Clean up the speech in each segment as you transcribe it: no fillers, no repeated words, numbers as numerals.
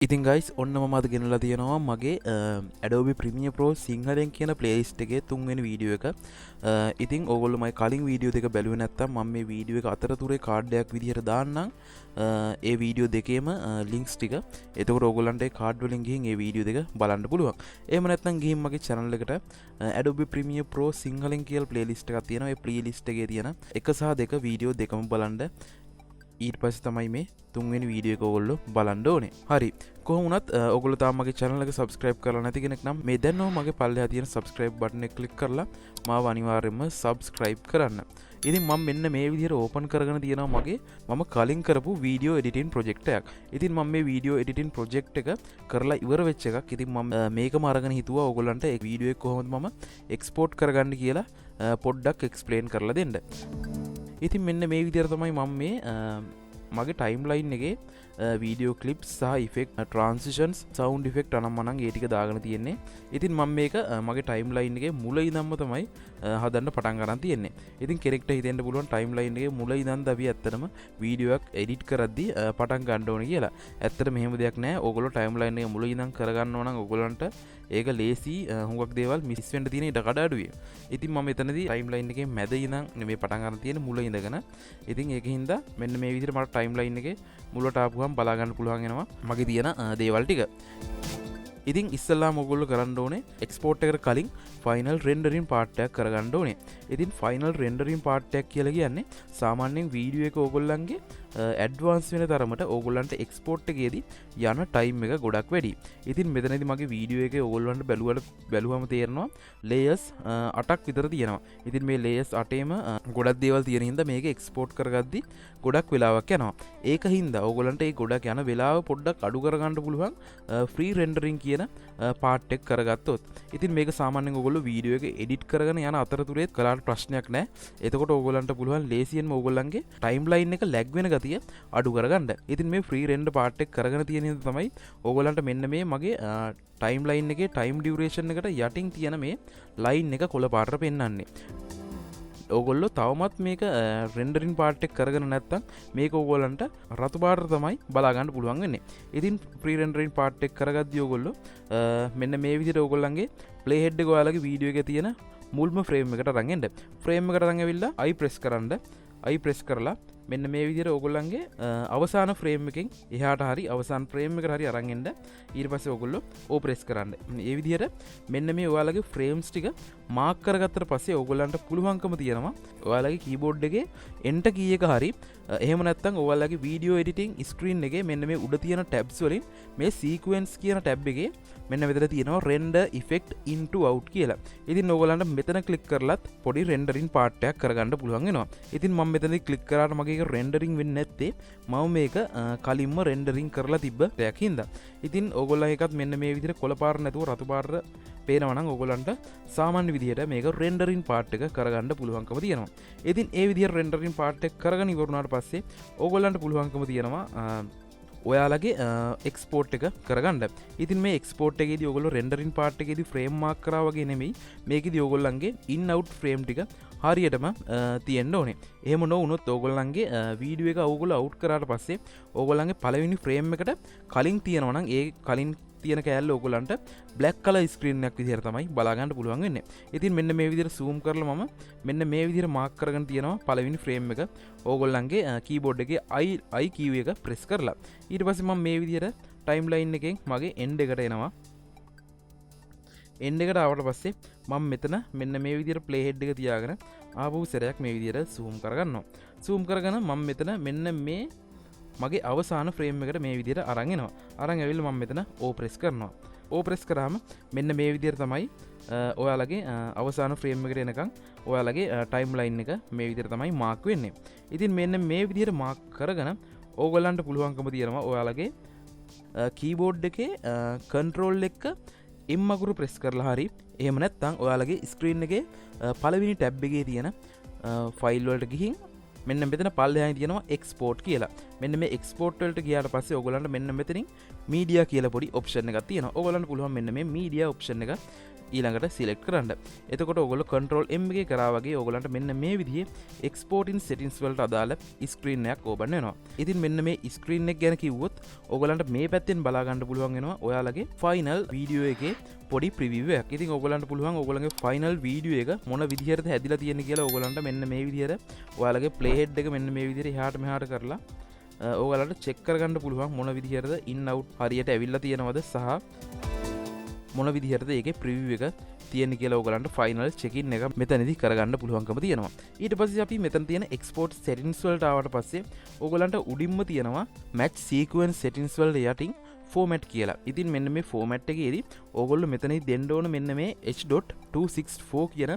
ඉතින් ගයිස් ඔන්න මම අද ගෙනලා තියෙනවා මගේ Adobe Premiere Pro සිංහලෙන් කියන ප්ලේලිස්ට් එකේ තුන්වෙනි වීඩියෝ එක. ඉතින් ඕගොල්ලෝ මගේ කලින් වීඩියෝ දෙක බැලුවේ නැත්නම් මම මේ වීඩියෝ එක අතරතුරේ කාඩ් එකක් විදිහට දාන්නම්. ඒ වීඩියෝ දෙකේම ලින්ක්ස් ටික. එතකොට ඕගොල්ලන්ට ඒ කාඩ් වලින් ගිහින් ඒ වීඩියෝ දෙක බලන්න පුළුවන්. එහෙම නැත්නම් ගිහින් මගේ channel එකට Adobe Premiere Pro සිංහලෙන් කියලා ප්ලේලිස්ට් එකක් තියෙනවා. ඒ ප්ලේලිස්ට් එකේ තියෙන 1 සහ 2 වීඩියෝ දෙකම බලන්න. ඊට පස්සේ තමයි මේ තුන්වෙනි වීඩියෝ එක ඔයගොල්ලෝ බලන්න ඕනේ. හරි. කොහොම වුණත් ඔයගොල්ලෝ තාම මගේ channel එක subscribe කරලා නැති කෙනෙක් නම් මේ දැන්වම මගේ පල්ලෙහා තියෙන subscribe button එක click කරලා මාව අනිවාර්යයෙන්ම subscribe කරන්න. ඉතින් මම මෙන්න මේ විදිහට open කරගෙන තියෙනවා මගේ මම කලින් කරපු video editing project එකක්. ඉතින් මම මේ video editing project එක කරලා ඉවර වෙච්ච එකක්. ඉතින් මම මේකම අරගෙන හිතුවා ඔයගොල්ලන්ට ඒ video එක කොහොමද මම export කරගන්න කියලා පොඩ්ඩක් explain කරලා දෙන්න. ඉතින් මෙන්න මේ විදිහට තමයි මම මේ මගේ ටයිම්ලයින් එකේ වීඩියෝ ක්ලිප්ස් සහ ඉෆෙක්ට් ට්‍රාන්සිෂන්ස් සවුන්ඩ් ඉෆෙක්ට් අනම්මනම් ඒ ටික දාගෙන තියෙන්නේ. ඉතින් මම මේක මගේ ටයිම්ලයින් එකේ මුල ඉඳන්ම තමයි හදන්න පටන් ගන්න තියෙන්නේ. ඉතින් කෙනෙක්ට හිතෙන්න පුළුවන් ටයිම්ලයින් එකේ මුල ඉඳන් අපි ඇත්තටම වීඩියෝ එකක් එඩිට් කරද්දී පටන් ගන්න ඕනේ කියලා. ඇත්තට මෙහෙම දෙයක් නැහැ. ඕගොල්ලෝ ටයිම්ලයින් එක මුල ඉඳන් කරගන්නවා නම් ඕගොල්ලන්ට ඒක ලේසි හුඟක් දේවල් මිස් වෙන්න තියෙන ඉඩ කඩ අඩුවේ. ඉතින් මම එතනදී ටයිම්ලයින් එකේ මැද ඉඳන් නෙමෙයි පටන් ගන්න තියෙන්නේ මුල ඉඳගෙන. ඉතින් ඒකින්ද මෙන්න මේ විදිහට මට ටයිම්ලයින් එකේ මුලට ආපුවම බලා ගන්න පුළුවන් වෙනවා මගේ තියෙන දේවල් ටික. ඉතින් ඉස්සල්ලාම ඔයගොල්ලෝ කරන්න ඕනේ එක්ස්පෝර්ට් එකට කලින් ෆයිනල් රෙන්ඩරින් පාර්ට් එකක් කරගන්න ඕනේ. ඉතින් ෆයිනල් රෙන්ඩරින් පාර්ට් එකක් කියලා කියන්නේ සාමාන්‍යයෙන් වීඩියෝ එක ඕගොල්ලන්ගේ ඇඩ්වාන්ස් වෙන තරමට ඕගොල්ලන්ට එක්ස්පෝර්ට් එකේදී යන ටයිම් එක ගොඩක් වැඩි. ඉතින් මෙතනදී මගේ වීඩියෝ එකේ ඕගොල්ලන්ට බැලුවම තේරෙනවා ලේයර්ස් 8ක් විතර තියෙනවා. ඉතින් මේ ලේයර්ස් 8ේම ගොඩක් දේවල් තියෙන හින්දා මේක එක්ස්පෝර්ට් කරගද්දි ගොඩක් වෙලාවක් යනවා. ඒක හින්දා ඕගොල්ලන්ට ඒ ගොඩක් යන වෙලාව පොඩ්ඩක් අඩු කරගන්න පුළුවන් ෆ්‍රී රෙන්ඩරින් කියන පාර්ට් එක කරගත්තොත්. ඉතින් මේක සාමාන්‍යයෙන් ඕගොල්ලෝ වීඩියෝ එක එඩිට් කරගෙන යන අතරතුරේ කලාට ප්‍රශ්නයක් නැහැ. එතකොට ඕගොල්ලන්ට පුළුවන් ලේසියෙන්ම ඕගොල්ලන්ගේ ටයිම්ලයින් එක ලැග් වෙන ගතිය අඩු කරගන්න. ඉතින් මේ ෆ්‍රී රෙන්ඩර් පාර්ට් එක කරගෙන තියෙන හින්දා තමයි ඕගොල්ලන්ට මෙන්න මේ මගේ ටයිම්ලයින් එකේ ටයිම් ඩියුරේෂන් එකට යටින් තියෙන මේ ලයින් එක කොළ පාටට පෙන්වන්නේ. ඕගොල්ලෝ තවමත් මේක රෙන්ඩරින් පාර්ට් එක කරගෙන නැත්නම් මේක ඕගොල්ලන්ට රතු පාටට තමයි බලා ගන්න පුළුවන් වෙන්නේ. ඉතින් ෆ්‍රී රෙන්ඩරින් පාර්ට් එක කරගද්දී ඕගොල්ලෝ මෙන්න මේ විදිහට ඕගොල්ලන්ගේ ප්ලේ හෙඩ් එක ඔයාලගේ වීඩියෝ එකේ තියෙන මුල්ම ෆ්‍රේම් එකට අරන් එන්න. ෆ්‍රේම් එකට අරන් ඇවිල්ලා i press කරන්න. i press කරලා මෙන්න මේ විදිහට ඕගොල්ලන්ගේ අවසාන ෆ්‍රේම් එකෙන් එහාට හරි අවසාන ෆ්‍රේම් එකට හරි අරන් එන්න. ඊට පස්සේ ඕගොල්ලෝ O press කරන්න. මේ විදිහට මෙන්න මේ ඔයාලගේ ෆ්‍රේම්ස් ටික මාක් කරගත්තට පස්සේ ඕගොල්ලන්ට පුළුවන්කම තියෙනවා ඔයාලගේ කීබෝඩ් එකේ enter key එක හරි එහෙම නැත්නම් ඔයාලගේ වීඩියෝ එඩිටිං ස්ක්‍රීන් එකේ මෙන්න මේ උඩ තියෙන ටැබ්ස් වලින් මේ සීක්වෙන්ස් කියන ටැබ් එකේ මෙන්න මෙතන තියෙනවා render effect into out කියලා. ඉතින් ඕගොල්ලන්ට මෙතන ක්ලික් කරලත් පොඩි රෙන්ඩරින් පාර්ට් එකක් කරගන්න පුළුවන් වෙනවා. ඉතින් මම මෙතනදී ක්ලික් කරාට මගේ ඒක රෙන්ඩරින් වෙන්නේ නැත්තේ මම මේක කලින්ම රෙන්ඩරින් කරලා තිබ්බ දෙයක් හින්දා. ඉතින් ඕගොල්ලෝ එකත් මෙන්න මේ විදිහට කොළ පාට නැතුව රතු පාට පේනවා නම් ඕගොල්ලන්ට සාමාන්‍ය විදිහට මේක රෙන්ඩරින් පාර්ට් එක කරගන්න පුළුවන්කම තියෙනවා. ඉතින් ඒ විදිහට රෙන්ඩරින් පාර්ට් එක කරගෙන ඉවරුනාට පස්සේ ඕගොල්ලන්ට පුළුවන්කම තියෙනවා ඔයාලගේ එක්ස්පෝර්ට් එක කරගන්න. ඉතින් මේ එක්ස්පෝර්ට් එකේදී ඔයගොල්ලෝ රෙන්ඩරින් පාර්ට් එකේදී ෆ්‍රේම් මාක් කරා වගේ නෙමෙයි මේකේදී ඔයගොල්ලන්ගේ ඉන් අවුට් ෆ්‍රේම් ටික හරියටම තියෙන්න ඕනේ. එහෙම නොවුනොත් ඕගොල්ලන්ගේ වීඩියෝ එක ඕගොල්ලෝ අවුට් කරාට පස්සේ ඕගොල්ලන්ගේ පළවෙනි ෆ්‍රේම් එකට කලින් තියෙනවා නම් ඒ කලින් තියෙන කෑල්ල ඕගොල්ලන්ට බ්ලැක් කලර් ස්ක්‍රීන් එකක් විදිහට තමයි බලා ගන්න පුළුවන් වෙන්නේ. ඉතින් මෙන්න මේ විදිහට zoom කරලා මම මෙන්න මේ විදිහට මාක් කරගෙන තියෙනවා පළවෙනි ෆ්‍රේම් එක ඕගොල්ලන්ගේ කීබෝඩ් එකේ I key එක press කරලා. ඊට පස්සේ මම මේ විදිහට ටයිම්ලයින් එකෙන් මගේ end එකට එනවා. end එකට ආවට පස්සේ මම මෙතන මෙන්න මේ විදිහට play head එක තියාගෙන ආපහු සැරයක් මේ විදිහට zoom කරගන්නවා. zoom කරගෙන මම මෙතන මෙන්න මේ මගේ අවසාන ෆ්‍රේම් එකට මේ විදිහට අරන් එනවා. අරන් ඇවිල්ලා මම මෙතන O press කරනවා. O press කරාම මෙන්න මේ විදිහට තමයි ඔයාලගේ අවසාන ෆ්‍රේම් එකට එනකන් ඔයාලගේ ටයිම්ලයින් එක මේ විදිහට තමයි මාක් වෙන්නේ. ඉතින් මෙන්න මේ විදිහට මාක් කරගෙන ඕගොල්ලන්ට පුළුවන්කම තියෙනවා ඔයාලගේ කීබෝඩ් එකේ control එක M අකුරු press කරලා හරි එහෙම නැත්නම් ඔයාලගේ ස්ක්‍රීන් එකේ පළවෙනි ටැබ් එකේ තියෙන ෆයිල් වලට ගිහින් මෙන්න මෙතන පල්ලෙහායි තියෙනවා එක්ස්පෝර්ට් කියලා. මෙන්න මේ එක්ස්පෝර්ට් වලට ගියාට පස්සේ ඔයගොල්ලන්ට මෙන්න මෙතනින් මීඩියා කියලා පොඩි ඔප්ෂන් එකක් තියෙනවා. ඔයගොල්ලන්ට පුළුවන් මෙන්න මේ මීඩියා ඔප්ෂන් එක ඊළඟට සිලෙක්ට් කරන්න. එතකොට ඔයගොල්ලෝ control M එකේ කරා වගේ ඔයගොල්ලන්ට මෙන්න මේ විදිහේ export in settings වලට අදාළ ස්ක්‍රීන් එකක් ඕපන් වෙනවා. ඉතින් මෙන්න මේ ස්ක්‍රීන් එක ගැන කිව්වොත් ඔයගොල්ලන්ට මේ පැත්තෙන් බලා ගන්න පුළුවන් වෙනවා ඔයාලගේ ෆයිනල් වීඩියෝ එකේ පොඩි ප්‍රිවිව් එකක්. ඉතින් ඔයගොල්ලන්ට පුළුවන් ඔයගොල්ලන්ගේ ෆයිනල් වීඩියෝ එක මොන විදිහටද හැදිලා තියෙන්නේ කියලා ඔයගොල්ලන්ට මෙන්න මේ විදිහට ඔයාලගේ ප්ලේ හෙඩ් එක මෙන්න මේ විදිහට එහාට මෙහාට කරලා ඔයාලට චෙක් කරගන්න පුළුවන් මොන විදිහටද ඉන් අවුට් හරියට ඇවිල්ලා තියෙනවද සහ මොන විදිහටද ඒකේ ප්‍රිවිව් එක තියෙන කියලා ඔයගලන්ට ෆයිනල් චෙකින් එක මෙතනදී කරගන්න පුළුවන්කම තියෙනවා. ඊට පස්සේ අපි මෙතන තියෙන export settings වලට ආවට පස්සේ ඔයගලන්ට උඩින්ම තියෙනවා match sequence settings වලට යටින් format කියලා. ඉතින් මෙන්න මේ format එකේදී ඔයගොල්ලෝ මෙතනදී දෙන්න ඕන මෙන්න මේ H.264 කියන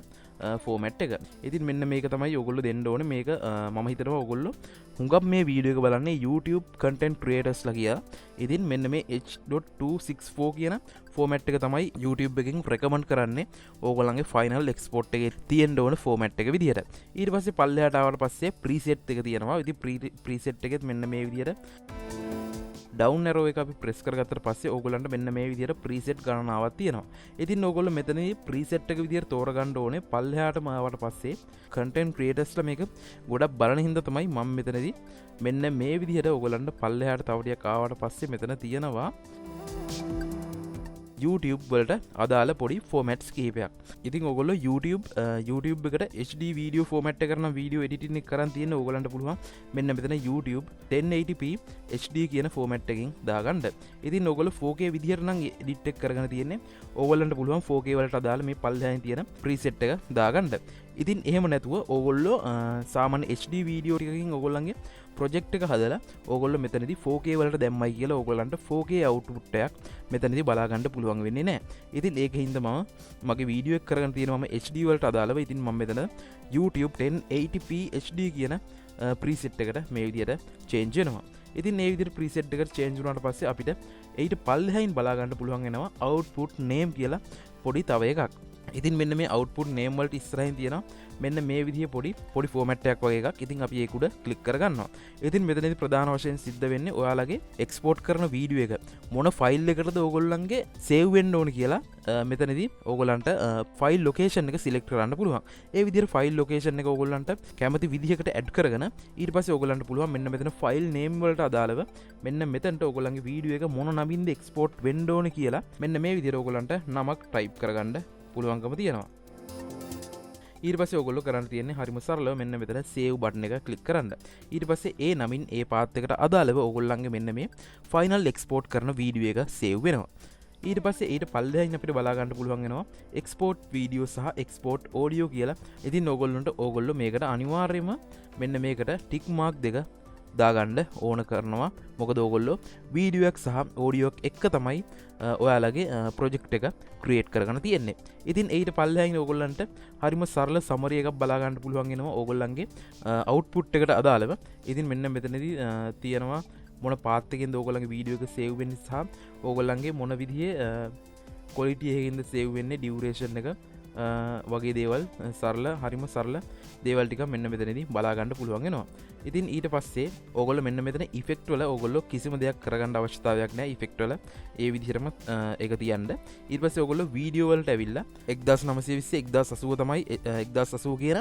format එක. ඉතින් මෙන්න මේක තමයි ඔයගොල්ලෝ දෙන්න ඕනේ. මේක මම හිතනවා ඔයගොල්ලෝ හුඟක් මේ වීඩියෝ එක බලන්නේ YouTube content creators ලා කියලා. ඉතින් මෙන්න මේ H.264 කියන format එක තමයි YouTube එකෙන් recommend කරන්නේ ඕගොල්ලන්ගේ final export එකේ තියෙන්න ඕන format එක විදිහට. ඊට පස්සේ පල්ලෙහාට ආවට පස්සේ preset එක තියෙනවා. ඉතින් preset එකෙත් මෙන්න මේ විදිහට ඩවුන් ඇරෝ එක අපි ප්‍රෙස් කරගත්තට පස්සේ ඕගොල්ලන්ට මෙන්න මේ විදිහට ප්‍රීසෙට් ගණනාවක් තියෙනවා. ඉතින් ඕගොල්ලෝ මෙතනදී ප්‍රීසෙට් එක විදිහට තෝරගන්න ඕනේ. පල්ලෙහාටම ආවට පස්සේ content creatorsලා මේක ගොඩක් බලන හින්දා තමයි මම මෙතනදී මෙන්න මේ විදිහට ඕගොල්ලන්ට පල්ලෙහාට තව ටිකක් ආවට පස්සේ මෙතන තියෙනවා YouTube වලට අදාළ පොඩි ෆෝමැට්ස් කිහිපයක්. ඉතින් ඔයගොල්ලෝ YouTube එකට HD වීඩියෝ ෆෝමැට් එක කරන වීඩියෝ එඩිටින් එක කරන් තියෙන ඕගොල්ලන්ට පුළුවන් මෙන්න මෙතන YouTube 1080p HD කියන ෆෝමැට් එකකින් දාගන්න. ඉතින් ඔයගොල්ලෝ 4K විදිහට නම් එඩිට් එක කරගෙන තියෙන්නේ. ඕගොල්ලන්ට පුළුවන් 4K වලට අදාළ මේ පල්ලෙහාන් තියෙන ප්‍රීසෙට් එක දාගන්න. ඉතින් එහෙම නැතුව ඕගොල්ලෝ සාමාන්‍ය HD වීඩියෝ ටිකකින් ඕගොල්ලන්ගේ ප්‍රොජෙක්ට් එක හදලා ඕගොල්ලෝ මෙතනදී 4K වලට දැම්මයි කියලා ඕගොල්ලන්ට 4K අවුට්පුට් එකක් මෙතනදී බලා ගන්න පුළුවන් වෙන්නේ නැහැ. ඉතින් ඒකින්ද මම මගේ වීඩියෝ එක කරගෙන තියෙනවා මම HD වලට අදාළව. ඉතින් මම මෙතන YouTube 1080p HD කියන ප්‍රීසෙට් එකට මේ විදිහට චේන්ජ් වෙනවා. ඉතින් මේ විදිහට ප්‍රීසෙට් එකට චේන්ජ් වුණාට පස්සේ අපිට ඊට පල්ලෙහායින් බලා ගන්න පුළුවන් වෙනවා output name කියලා පොඩි තව එකක්. ඉතින් මෙන්න මේ output name වලට ඉස්සරහින් තියෙනවා මෙන්න මේ විදිහේ පොඩි ෆෝමැට් එකක් වගේ එකක්. ඉතින් අපි ඒක උඩ ක්ලික් කරගන්නවා. ඉතින් මෙතනදී ප්‍රධාන වශයෙන් සිද්ධ වෙන්නේ ඔයාලගේ එක්ස්පෝර්ට් කරන වීඩියෝ එක මොන ෆයිල් එකකටද ඕගොල්ලන්ගේ සේව් වෙන්න ඕන කියලා මෙතනදී ඕගොල්ලන්ට ෆයිල් ලොකේෂන් එක සිලෙක්ට් කරන්න පුළුවන්. ඒ විදිහට ෆයිල් ලොකේෂන් එක ඕගොල්ලන්ට කැමති විදිහකට ඇඩ් කරගෙන ඊට පස්සේ ඕගොල්ලන්ට පුළුවන් මෙන්න මෙතන ෆයිල් නේම් වලට අදාළව මෙන්න මෙතනට ඕගොල්ලන්ගේ වීඩියෝ එක මොන නමින්ද එක්ස්පෝර්ට් වෙන්න ඕන කියලා මෙන්න මේ විදිහට ඕගොල්ලන්ට නමක් ටයිප් කරගන්න පුළුවන්කම තියෙනවා. ඊට පස්සේ ඔයගොල්ලෝ කරන්න තියෙන්නේ හරිම සරලව මෙන්න මෙතන save button එක ක්ලික් කරන්න. ඊට පස්සේ ඒ නමින් ඒ පාත් එකට අදාළව ඔයගොල්ලන්ගේ මෙන්න මේ final export කරන වීඩියෝ එක save වෙනවා. ඊට පස්සේ ඊට පල්ලෙහායින් අපිට බලා ගන්න පුළුවන් වෙනවා export video සහ export audio කියලා. ඉතින් ඕගොල්ලෝ මේකට අනිවාර්යයෙන්ම මෙන්න මේකට tick mark දෙක දාගන්න ඕන කරනවා. මොකද ඕගොල්ලෝ වීඩියෝ එකක් සහ ඔඩියෝ එකක් තමයි ඔයාලගේ ප්‍රොජෙක්ට් එක ක්‍රියේට් කරගෙන තියෙන්නේ. ඉතින් ඊට පල්ලෙහායින් ඕගොල්ලන්ට හරිම සරල සමරි එකක් බලා ගන්න පුළුවන් වෙනවා ඕගොල්ලන්ගේ අවුට්පුට් එකට අදාළව. ඉතින් මෙන්න මෙතනදී තියෙනවා මොන පාත් එකෙන්ද ඕගොල්ලන්ගේ වීඩියෝ එක සේව් වෙන්නේ සහ ඕගොල්ලන්ගේ මොන විදිහේ ක්වොලිටි එකකින්ද සේව් වෙන්නේ ඩියුරේෂන් එක වගේ දේවල් හරිම සරල දේවල් ටික මෙන්න මෙතනදී බලා ගන්න පුළුවන් වෙනවා. ඉතින් ඊට පස්සේ ඕගොල්ලෝ මෙන්න මෙතන ඉෆෙක්ට් වල ඕගොල්ලෝ කිසිම දෙයක් කරගන්න අවශ්‍යතාවයක් නැහැ. ඉෆෙක්ට් වල ඒ විදිහටම ඒක තියන්න. ඊට පස්සේ ඕගොල්ලෝ වීඩියෝ වලට ඇවිල්ලා 1920 1080 තමයි 1080 කියන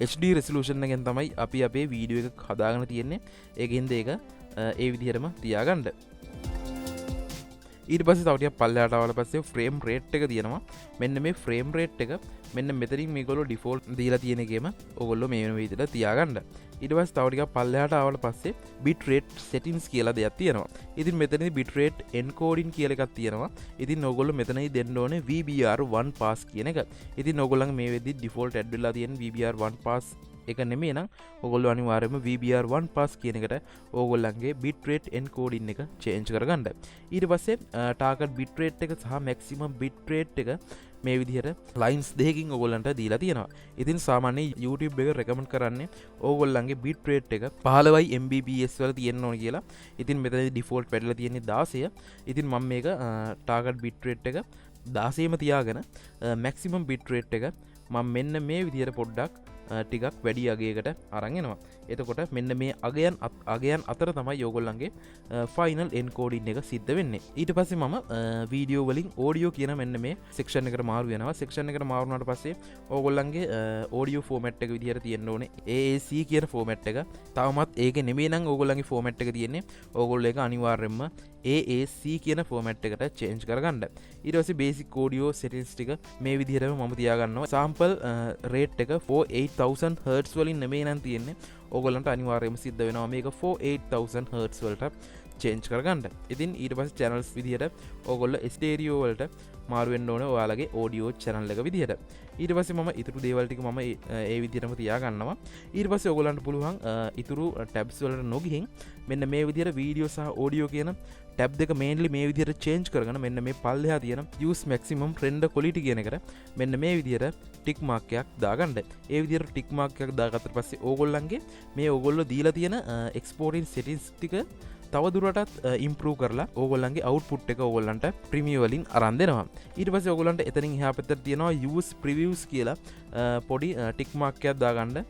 HD resolution එකෙන් තමයි අපි අපේ වීඩියෝ එක හදාගෙන තියෙන්නේ. ඒකෙන්ද ඒක ඒ විදිහටම තියාගන්න. ඊට පස්සේ තව ටිකක් පල්ලෙහාට ආවට පස්සේ ෆ්‍රේම් රේට් එක තියෙනවා. මෙන්න මේ ෆ්‍රේම් රේට් එක මෙන්න මෙතනින් මේගොල්ලෝ ඩිෆෝල්ට් දීලා තියෙන එකේම ඕගොල්ලෝ මේ වෙන විදිහට තියාගන්න. ඊට පස්සේ තව ටිකක් පල්ලෙහාට ආවට පස්සේ bit rate settings කියලා දෙයක් තියෙනවා. ඉතින් මෙතනදී bit rate encoding කියලා එකක් තියෙනවා. ඉතින් ඕගොල්ලෝ මෙතනදී දෙන්න ඕනේ VBR1 pass කියන එක. ඉතින් ඕගොල්ලන්ගේ මේ වෙද්දි ඩිෆෝල්ට් ඇඩ් වෙලා තියෙන VBR1 pass එක නෙමෙයි නම් ඔයගොල්ලෝ අනිවාර්යයෙන්ම VBR1 pass කියන එකට ඕගොල්ලන්ගේ bitrate encoding එක change කරගන්න. ඊට පස්සේ target bitrate එක සහ maximum bitrate එක මේ විදිහට lines දෙකකින් ඕගොල්ලන්ට දීලා තියෙනවා. ඉතින් සාමාන්‍ය YouTube එක recommend කරන්නේ ඕගොල්ලන්ගේ bitrate එක 15 Mbps වල තියෙන්න ඕන කියලා. ඉතින් මෙතනදී default වැඩිලා තියෙන්නේ 16. ඉතින් මම මේක target bitrate එක 16ම තියාගෙන maximum bitrate එක මම මෙන්න මේ විදිහට පොඩ්ඩක් ටිකක් වැඩි අගයකට අරගෙනවා. එතකොට මෙන්න මේ අගයන් අතර තමයි යෝගොල්ලන්ගේ ෆයිනල් එන්කෝඩින් එක සිද්ධ වෙන්නේ. ඊට පස්සේ මම වීඩියෝ වලින් ඕඩියෝ කියන මෙන්න මේ සෙක්ෂන් එකට මාරු වෙනවා. සෙක්ෂන් එකට මාරු වුණාට පස්සේ ඕගොල්ලන්ගේ ඕඩියෝ ෆෝමැට් එක විදිහට තියෙන්න ඕනේ AAC කියන ෆෝමැට් එක. තවමත් ඒක නෙමෙයි නම් ඕගොල්ලන්ගේ ෆෝමැට් එක තියෙන්නේ. ඕගොල්ලෝ ඒක අනිවාර්යයෙන්ම AAC කියන ෆෝමැට් එකට චේන්ජ් කරගන්න. ඊට පස්සේ බේසික් ඔඩියෝ සෙටින්ග්ස් ටික මේ විදිහටම මම තියාගන්නවා. සාම්පල් රේට් එක 48000 Hz වලින් නෙමෙයි නම් තියෙන්නේ. ඕගොල්ලන්ට අනිවාර්යයෙන්ම සිද්ධ වෙනවා මේක 48000 Hz වලට චේන්ජ් කරගන්න. ඉතින් ඊට පස්සේ channels විදිහට ඕගොල්ලෝ ස්ටීරියෝ වලට මාරු වෙන්න ඕනේ ඔයාලගේ ඔඩියෝ channel එක විදිහට. ඊට පස්සේ මම ඉතුරු දේවල් ටික මම ඒ විදිහටම තියාගන්නවා. ඊට පස්සේ ඕගොල්ලන්ට පුළුවන් ඉතුරු tabs වලට නොගිහින් මෙන්න මේ විදිහට වීඩියෝ සහ ඔඩියෝ කියන ටැබ් දෙක මේන්ලි මේ විදිහට චේන්ජ් කරගෙන මෙන්න මේ පල්ලෙහා තියෙන use maximum render quality කියන එකට මෙන්න මේ විදිහට ටික් මාක් එකක් දාගන්න. ඒ විදිහට ටික් මාක් එකක් දාගත්තට පස්සේ ඕගොල්ලන්ගේ මේ ඕගොල්ලෝ දීලා තියෙන exporting settings ටික තව දුරටත් ඉම්ප්‍රූව් කරලා ඕගොල්ලන්ගේ output එක ඕගොල්ලන්ට Premiere වලින් අරන් දෙනවා. ඊට පස්සේ ඕගොල්ලන්ට එතනින් එහා පැත්තට තියෙනවා use previews කියලා පොඩි ටික් මාක් එකක් දාගන්න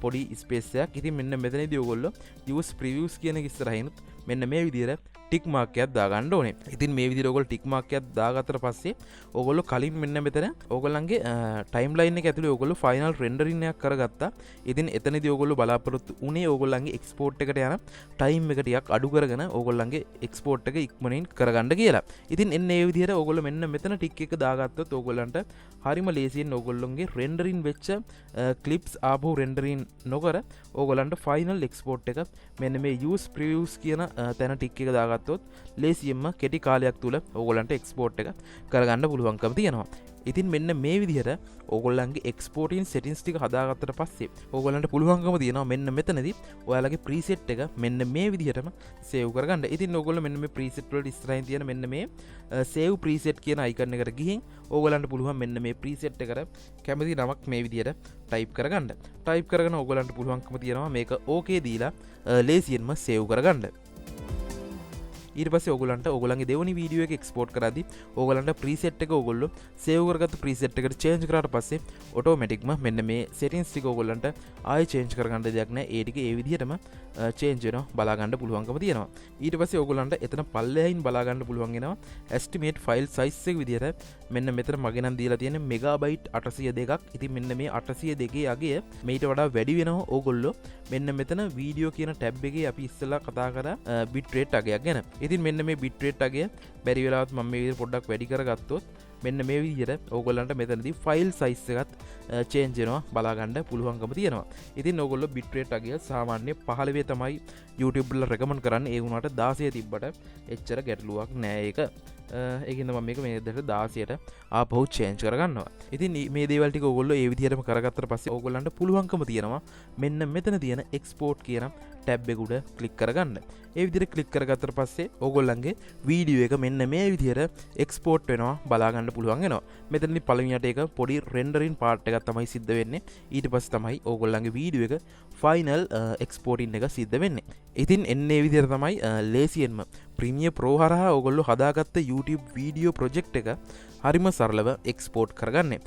පොඩි ස්පේස් එකක්. ඉතින් මෙන්න මෙතනදී ඕගොල්ලෝ use previews කියන එක ඉස්සරහින් මෙන්න මේ විදිහට ටික් මාක් එකක් දාගන්න ඕනේ. ඉතින් මේ විදිහට ඕගොල්ලෝ ටික් මාක් එකක් දාගත්තට පස්සේ ඕගොල්ලෝ කලින් මෙන්න මෙතන ඕගොල්ලන්ගේ ටයිම්ලයින් එක ඇතුලේ ඕගොල්ලෝ ෆයිනල් රෙන්ඩරින් එකක් කරගත්තා. ඉතින් එතනදී ඕගොල්ලෝ බලාපොරොත්තු උනේ ඕගොල්ලන්ගේ එක්ස්පෝර්ට් එකට යන ටයිම් එක ටිකක් අඩු කරගෙන ඕගොල්ලන්ගේ එක්ස්පෝර්ට් එක ඉක්මනින් කරගන්න කියලා. ඉතින් එන්න ඒ විදිහට ඕගොල්ලෝ මෙන්න මෙතන ටික් එක දාගත්තොත් ඕගොල්ලන්ට හරිම ලේසියෙන් ඕගොල්ලොන්ගේ රෙන්ඩරින් වෙච්ච ක්ලිප්ස් ආපහු රෙන්ඩරින් නොකර ඕගොල්ලන්ට ෆයිනල් එක්ස්පෝර්ට් එක මෙන්න මේ use previews කියන තැන ටික් එක දාගත්තොත් ලේසියෙන්ම කෙටි කාලයක් තුල ඕගොල්ලන්ට එක්ස්පෝර්ට් එක කරගන්න පුළුවන්කම තියෙනවා. ඉතින් මෙන්න මේ විදිහට ඕගොල්ලන්ගේ එක්ස්පෝර්ටින් සෙටින්ග්ස් ටික හදාගත්තට පස්සේ ඕගොල්ලන්ට පුළුවන්කම තියෙනවා මෙන්න මෙතනදී ඔයාලගේ ප්‍රීසෙට් එක මෙන්න මේ විදිහටම සේව් කරගන්න. ඉතින් ඕගොල්ලෝ මෙන්න මේ ප්‍රීසෙට් වලට ඉස්සරහින් තියෙන මෙන්න මේ සේව් ප්‍රීසෙට් කියන අයිකන් එකට ගිහින් ඕගොල්ලන්ට පුළුවන් මෙන්න මේ ප්‍රීසෙට් එකට කැමති නමක් මේ විදිහට ටයිප් කරගන්න. ටයිප් කරගෙන ඕගොල්ලන්ට පුළුවන්කම තියෙනවා මේක ඕකේ දීලා ලේසියෙන්ම සේව් කරගන්න. ඊට පස්සේ ඕගොල්ලන්ට ඕගොල්ලන්ගේ දෙවෙනි වීඩියෝ එක එක්ස්පෝර්ට් කරද්දී ඕගොල්ලන්ට ප්‍රීසෙට් එක ඕගොල්ලෝ සේව් කරගත්තු ප්‍රීසෙට් එකට චේන්ජ් කරාට පස්සේ ඔටෝමැටික්ම මෙන්න මේ සෙටින්ග්ස් ටික ඕගොල්ලන්ට ආයෙ චේන්ජ් කරගන්න දෙයක් නැහැ. ඒ ටික ඒ විදිහටම චේන්ජ් වෙනවා බලා ගන්න පුළුවන්කම තියෙනවා. ඊට පස්සේ ඕගොල්ලන්ට එතන පල්ලෙහින් බලා ගන්න පුළුවන් වෙනවා estimate file size එක විදිහට මෙන්න මෙතන මගේ නම් දීලා තියෙන්නේ මෙගාබයිට් 802ක්. ඉතින් මෙන්න මේ 802 අගය මේට වඩා වැඩි වෙනවා ඕගොල්ලෝ මෙන්න මෙතන වීඩියෝ කියන ටැබ් එකේ අපි ඉස්සෙල්ලා කතා කරා bit rate අගයක් ගැන. ඉතින් මෙන්න මේ bit rate අගය බැරි වෙලාවත් මම මේ විදිහට පොඩ්ඩක් වැඩි කරගත්තොත් මෙන්න මේ විදිහට ඕගොල්ලන්ට මෙතනදී ෆයිල් සයිස් එකත් චේන්ජ් වෙනවා බලා ගන්න පුළුවන්කම තියෙනවා. ඉතින් ඕගොල්ලෝ bit rate අගය සාමාන්‍ය 15 තමයි YouTube වල රෙකමන්ඩ් කරන්නේ. ඒ වුණාට 16 තිබ්බට එච්චර ගැටලුවක් නෑ ඒක. ඒකින්ද මම මේක මේ 16ට ආපහු චේන්ජ් කරගන්නවා. ඉතින් මේ දේවල් ටික ඕගොල්ලෝ ඒ විදිහටම කරගත්තට පස්සේ ඕගොල්ලන්ට පුළුවන්කම තියෙනවා මෙන්න මෙතන තියෙන export කියන ටැබ් එක උඩ ක්ලික් කරගන්න. ඒ විදිහට ක්ලික් කරගත්තට පස්සේ ඕගොල්ලන්ගේ වීඩියෝ එක මෙන්න මේ විදිහට එක්ස්පෝර්ට් වෙනවා බලා ගන්න පුළුවන් වෙනවා. මෙතනදී පළවෙනියට ඒක පොඩි රෙන්ඩරින් පාර්ට් එකක් තමයි සිද්ධ වෙන්නේ. ඊට පස්සේ තමයි ඕගොල්ලන්ගේ වීඩියෝ එක ෆයිනල් එක්ස්පෝර්ටින් එක සිද්ධ වෙන්නේ. ඉතින් එන්නේ විදිහට තමයි ලේසියෙන්ම Premiere Pro හරහා ඕගොල්ලෝ හදාගත්ත YouTube වීඩියෝ ප්‍රොජෙක්ට් එක හරිම සරලව එක්ස්පෝර්ට් කරගන්නේ.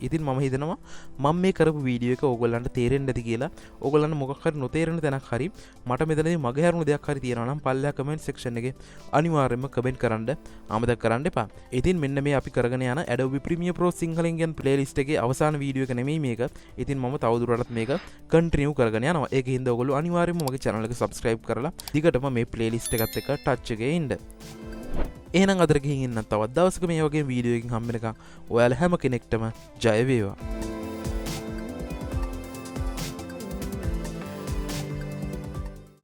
ඉතින් මම හිතනවා මම මේ කරපු වීඩියෝ එක ඕගොල්ලන්ට තේරෙන්නේ නැති කියලා. ඕගොල්ලන්ට මොකක් හරි නොතේරෙන තැනක් හරි මට මෙතනදී මග හැරුණු දෙයක් හරි තියෙනවා නම් පල්ලෙහා කමෙන්ට් සෙක්ෂන් එකේ අනිවාර්යයෙන්ම කමෙන්ට් කරන්න අමතක කරන්න එපා. ඉතින් මෙන්න මේ අපි කරගෙන යන Adobe Premiere Pro සිංහලෙන් කියන ප්ලේලිස්ට් එකේ අවසාන වීඩියෝ එක නෙමෙයි මේක. ඉතින් මම තවදුරටත් මේක කන්ටිනියු කරගෙන යනවා. ඒකින්ද ඕගොල්ලෝ අනිවාර්යයෙන්ම මගේ channel එක subscribe කරලා දිගටම මේ ප්ලේලිස්ට් එකත් එක්ක ටච් එකේ ඉන්න. එහෙනම් අදට ගිහින් ඉන්න තවත් දවසක මේ වගේ වීඩියෝ එකකින් හම්බ වෙනකම් ඔයාලා හැම කෙනෙක්ටම ජය වේවා.